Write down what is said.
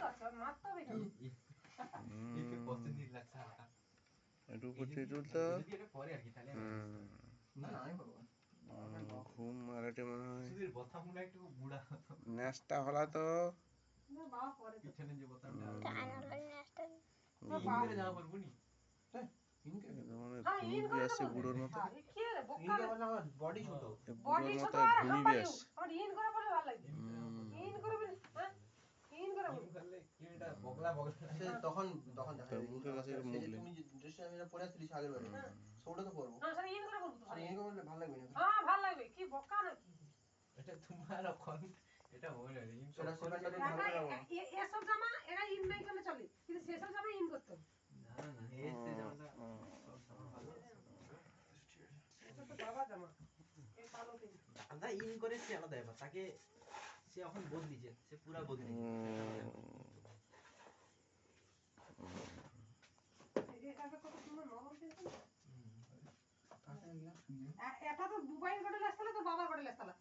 তো আছে আর মারতে হবে কেন একে পছন্দ লাগছে হালকা একটু উপর থেকে তুলতো যদি এটা পরে আর কি তাহলে না না আমি করবো ঘুম মারাটে মনে হয় সুধীর বথা মনে একটু বুড়া ন্যাসটা হলা তো না বাবা পরে তো পিছনে যে বোতামটা বাবা ইন করে যাওয়া পারবো নি হ্যাঁ ইন করে আসছে দেবো বুড়োর মতো হ্যাঁ কি রে বোকা ইনকে বললাম আমার বডি ছোট বডি বুড়োর ছোট মতো আর ঘুমি হাম্বা ব্যাস আমার ইন করে পড়লে ভালো লাগবে ইন করে বলি হ্যাঁ ইন করে বলি ইন করলে কিটা বগলা বগলা সে তখন তখন দেখা যাবে মুখের কাছে সে মুখ যে নেই। তুমি যে ড্রেসটা আমি পরে আসছিলিস আগের বারে ওটা তো পরবো না স্যার ইন করে বলবো তো আর ইনকে বললে ভালো লাগবে না হ্যাঁ ভালো লাগবে কি বোকা নাকি এটা তোমার এখন এটা মনে হয় ইন সেটা সেটা সাথে ভালো একা লাগবে এসব জামা এরা ইন নাই করলে চলে কিন্তু সেসব জামা ইন করতে হবে না না এই সে জামাটা সব সময় ভালো এটা তো বাবা জামা এই কালো দিন দাদা ইন করে সে আলাদা ব্যাপার তাকে সে এখন বদলিছে সে পুরা বদলিছে এটা কত সুন্দর নরম কিন্তু এটা তো দুবাইয়ের গড়ে লেসতালা তো বাবার গড়ে লেসতালা